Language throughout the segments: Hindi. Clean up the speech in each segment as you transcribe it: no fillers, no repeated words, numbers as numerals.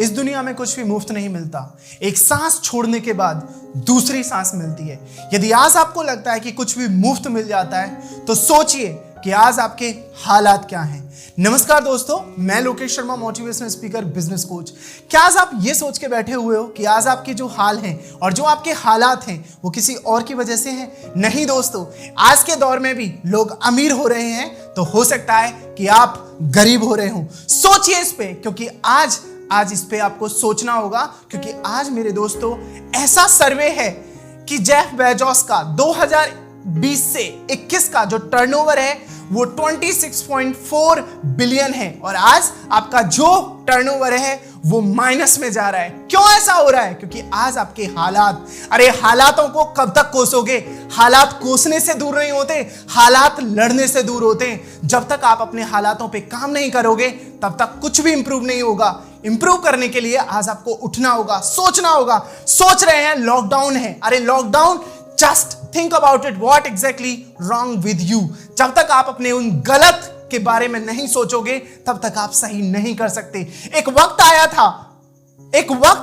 इस दुनिया में कुछ भी मुफ्त नहीं मिलता। एक सांस छोड़ने के बाद दूसरी सांस मिलती है। यदि आज आपको लगता है कि कुछ भी मुफ्त मिल जाता है तो सोचिए कि आज आपके हालात क्या हैं। नमस्कार दोस्तों, मैं Lokesh Sharma, motivational speaker, business coach. क्या आज आप ये सोच के बैठे हुए हो कि आज आपके जो हाल हैं और जो आपके हालात हैं वो किसी और की वजह से हैं? नहीं दोस्तों, आज के दौर में भी लोग अमीर हो रहे हैं तो हो सकता है कि आप गरीब हो रहे हो। सोचिए इस पे, क्योंकि आज इस पे आपको सोचना होगा, क्योंकि आज मेरे दोस्तों ऐसा सर्वे है कि जेफ बेजोस का 2020 से 21 का जो टर्नओवर है वो 26.4 बिलियन है और आज आपका जो टर्नओवर है वो माइनस में जा रहा है। क्यों ऐसा हो रहा है? क्योंकि आज आपके हालातों को कब तक कोसोगे? हालात कोसने से दूर नहीं होते, हालात लड़ने से दूर होते हैं। जब तक आप अपने हालातों पे काम नहीं करोगे तब तक कुछ भी इंप्रूव नहीं होगा। इंप्रूव करने के लिए आज आपको उठना होगा, सोचना होगा। सोच रहे हैं लॉकडाउन है, अरे lockdown, just think about it, what exactly wrong with you. जब तक आप अपने उन गलत के बारे में नहीं सोचोगे तब तक आप सही नहीं कर सकते। एक वक्त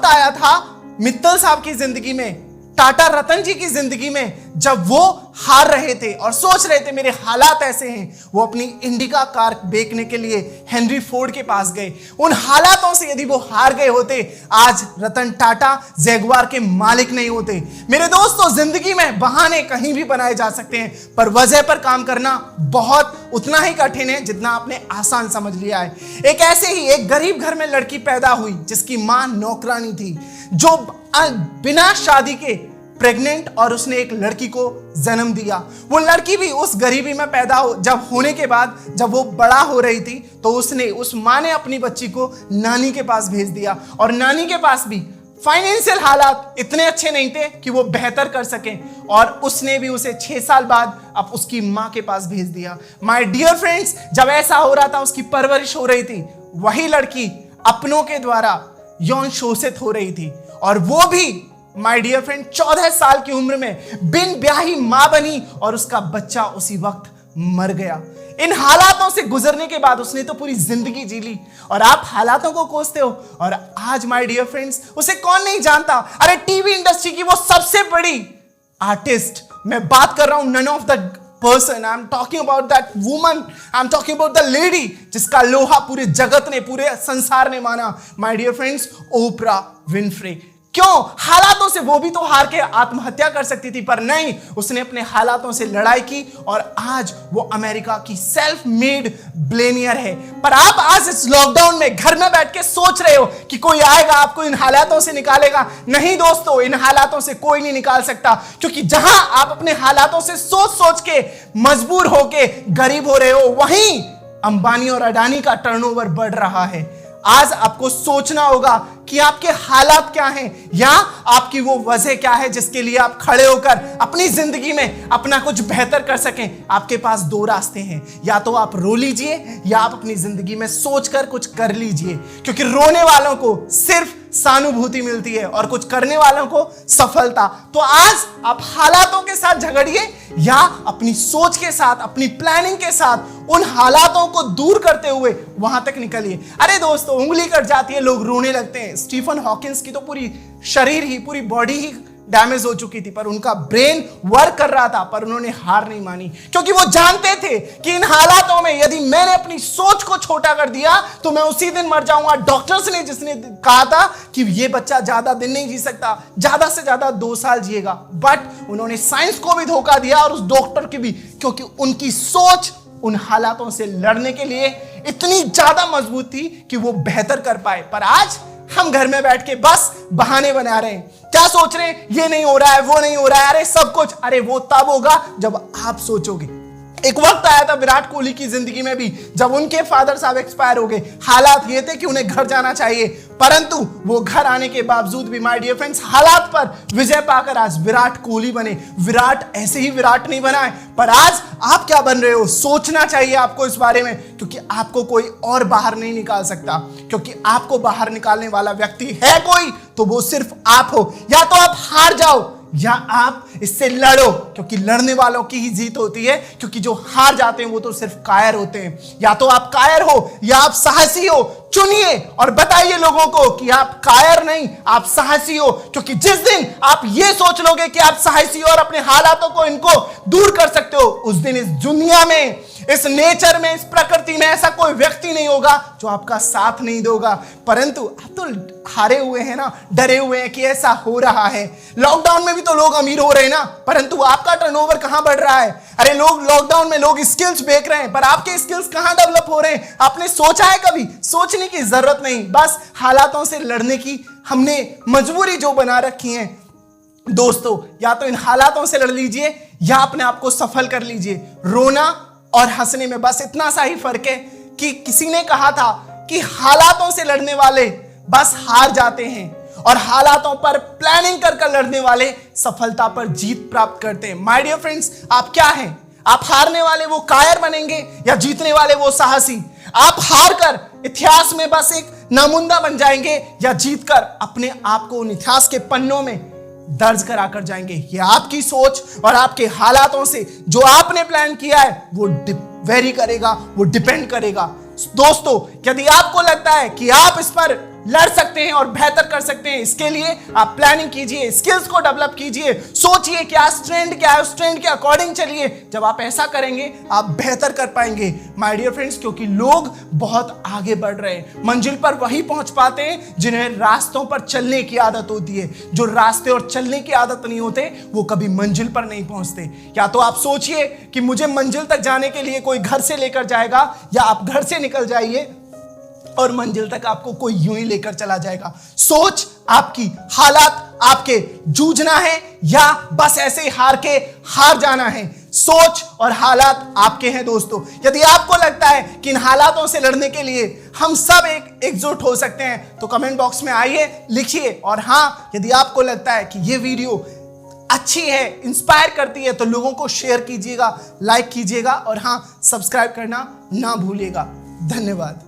आया था मित्तल साहब की जिंदगी में, टाटा रतन जी की जिंदगी में, जब वो हार रहे थे और सोच रहे थे मेरे हालात ऐसे हैं। वो अपनी इंडिका कार बेचने के लिए हेनरी फोर्ड के पास गए। उन हालातों से यदि वो हार गए होते, आज रतन टाटा जैगुआर के मालिक नहीं होते। मेरे दोस्तों, जिंदगी में बहाने कहीं भी बनाए जा सकते हैं, पर वजह पर काम करना उतना ही कठिन है जितना आपने आसान समझ लिया है। एक गरीब घर में लड़की पैदा हुई जिसकी मां नौकरानी थी, जो बिना शादी के प्रेग्नेंट, और उसने एक लड़की को जन्म दिया। वो लड़की भी उस गरीबी में होने के बाद जब वो बड़ा हो रही थी तो उस माँ ने अपनी बच्ची को नानी के पास भेज दिया, और नानी के पास भी फाइनेंशियल हालात इतने अच्छे नहीं थे कि वो बेहतर कर सकें, और उसने भी उसे 6 साल बाद अब उसकी माँ के पास भेज दिया। माय डियर फ्रेंड्स, जब ऐसा हो रहा था, उसकी परवरिश हो रही थी, वही लड़की अपनों के द्वारा यौन शोषित हो रही थी, और वो भी माय डियर फ्रेंड 14 साल की उम्र में बिन ब्याही मां बनी और उसका बच्चा उसी वक्त मर गया। इन हालातों से गुजरने के बाद उसने तो पूरी जिंदगी जी ली, और आप हालातों को कोसते हो। और आज माय डियर फ्रेंड्स, उसे कौन नहीं जानता? अरे टीवी इंडस्ट्री की वो सबसे बड़ी आर्टिस्ट, मैं बात कर रहा हूं none of the person, I am talking about that woman, I am talking about the lady जिसका लोहा पूरे जगत ने, पूरे संसार ने माना। My dear friends, Oprah Winfrey. क्यों? हालातों से वो भी तो हार के आत्महत्या कर सकती थी, पर नहीं, उसने अपने हालातों से लड़ाई की और आज वो अमेरिका की सेल्फ मेड बिलियनियर है। पर आप आज इस लॉकडाउन में घर में बैठ के सोच रहे हो कि कोई आएगा आपको इन हालातों से निकालेगा। नहीं दोस्तों, इन हालातों से कोई नहीं निकाल सकता, क्योंकि जहां आप अपने हालातों से सोच के मजबूर होके गरीब हो रहे हो, वहीं अंबानी और अडानी का टर्नओवर बढ़ रहा है। आज आपको सोचना होगा कि आपके हालात क्या हैं, या आपकी वो वजह क्या है जिसके लिए आप खड़े होकर अपनी जिंदगी में अपना कुछ बेहतर कर सकें। आपके पास 2 रास्ते हैं, या तो आप रो लीजिए या आप अपनी जिंदगी में सोचकर कुछ कर लीजिए, क्योंकि रोने वालों को सिर्फ सहानुभूति मिलती है और कुछ करने वालों को सफलता। तो आज आप हालातों के साथ झगड़िए या अपनी सोच के साथ, अपनी प्लानिंग के साथ उन हालातों को दूर करते हुए वहां तक निकलिए। अरे दोस्तों, उंगली कट जाती है, लोग रोने लगते हैं। स्टीफन हॉकिंस की तो पूरी शरीर ही, पूरी बॉडी ही डैमेज हो चुकी थी, पर उनका ब्रेन वर्क कर रहा था, पर उन्होंने हार नहीं मानी, क्योंकि वो जानते थे कि इन हालातों में यदि मैंने अपनी सोच को छोटा कर दिया तो मैं उसी दिन मर जाऊंगा। डॉक्टर्स ने जिसने कहा था कि ये बच्चा ज्यादा दिन नहीं जी सकता, ज्यादा से ज्यादा 2 साल जिएगा, बट उन्होंने साइंस को भी धोखा दिया और उस डॉक्टर की भी, क्योंकि उनकी सोच उन हालातों से लड़ने के लिए इतनी ज्यादा मजबूत थी कि वो बेहतर कर पाए। पर आज हम घर में बैठ के बस बहाने बना रहे हैं। क्या सोच रहे हैं? ये नहीं हो रहा है, वो नहीं हो रहा है, अरे सब कुछ। अरे वो तब होगा जब आप सोचोगे। एक वक्त आया था विराट कोहली की जिंदगी में भी, जब उनके फादर साहब एक्सपायर हो गए। हालात ये थे कि उन्हें घर जाना चाहिए, परंतु वो घर आने के बावजूद भी माय डियर फ्रेंड्स हालात पर विजय पाकर आज विराट कोहली बने। विराट ऐसे ही विराट नहीं बना है, पर आज आप क्या बन रहे हो सोचना चाहिए आपको इस बारे में, क्योंकि आपको कोई और बाहर नहीं निकाल सकता। क्योंकि आपको बाहर निकालने वाला व्यक्ति है कोई, तो वो सिर्फ आप हो। या तो आप हार जाओ या आप इससे लड़ो, क्योंकि लड़ने वालों की ही जीत होती है, क्योंकि जो हार जाते हैं वो तो सिर्फ कायर होते हैं। या तो आप कायर हो या आप साहसी हो, चुनिए और बताइए लोगों को कि आप कायर नहीं, आप साहसी हो। क्योंकि जिस दिन आप ये सोच लोगे कि आप साहसी हो और अपने हालातों को इनको दूर कर सकते हो, उस दिन इस दुनिया में, इस नेचर में, इस प्रकृति में ऐसा कोई व्यक्ति नहीं होगा जो आपका साथ नहीं देगा। परंतु आप तो हारे हुए हैं ना, डरे हुए हैं कि ऐसा हो रहा है। लॉकडाउन में भी तो लोग अमीर हो रहे हैं ना, परंतु आपका टर्नओवर कहां बढ़ रहा है? अरे लोग लॉकडाउन में लोग स्किल्स बेच रहे हैं, पर आपके स्किल्स कहां डेवलप हो रहे हैं? आपने सोचा है कभी? सोचने की जरूरत नहीं, बस हालातों से लड़ने की हमने मजबूरी जो बना रखी है दोस्तों, या तो इन हालातों से लड़ लीजिए या अपने आप को सफल कर लीजिए। रोना और हंसने में बस इतना सा ही फर्क है कि किसी ने कहा था कि हालातों से लड़ने वाले बस हार जाते हैं और हालातों पर प्लानिंग कर लड़ने वाले सफलता पर जीत प्राप्त करते हैं। माय डियर फ्रेंड्स, आप क्या हैं? आप हारने वाले वो कायर बनेंगे या जीतने वाले वो साहसी? आप हार कर इतिहास में बस एक नामुंदा बन जाएंगे या जीतकर अपने आप को उन इतिहास के पन्नों में दर्ज करा कर जाएंगे? ये आपकी सोच और आपके हालातों से जो आपने प्लान किया है वो वेरी करेगा, वो डिपेंड करेगा। दोस्तों, यदि आपको लगता है कि आप इस पर लड़ सकते हैं और बेहतर कर सकते हैं, इसके लिए आप प्लानिंग कीजिए, स्किल्स को डेवलप कीजिए, सोचिए क्या ट्रेंड क्या है, उस ट्रेंड के अकॉर्डिंग चलिए। जब आप ऐसा करेंगे आप बेहतर कर पाएंगे माय डियर फ्रेंड्स, क्योंकि लोग बहुत आगे बढ़ रहे हैं। मंजिल पर वही पहुंच पाते हैं जिन्हें रास्तों पर चलने की आदत होती है। जो रास्ते और चलने की आदत नहीं होते वो कभी मंजिल पर नहीं पहुंचते। या तो आप सोचिए कि मुझे मंजिल तक जाने के लिए कोई घर से लेकर जाएगा, या आप घर से निकल जाइए और मंजिल तक आपको कोई यूं ही लेकर चला जाएगा। सोच आपकी, हालात आपके, जूझना है या बस ऐसे ही हार जाना है, सोच और हालात आपके हैं दोस्तों। यदि आपको लगता है कि इन हालातों से लड़ने के लिए हम सब एकजुट हो सकते हैं तो कमेंट बॉक्स में आइए, लिखिए। और हाँ, यदि आपको लगता है कि ये वीडियो अच्छी है, इंस्पायर करती है, तो लोगों को शेयर कीजिएगा, लाइक कीजिएगा और हाँ, सब्सक्राइब करना ना भूलिएगा। धन्यवाद।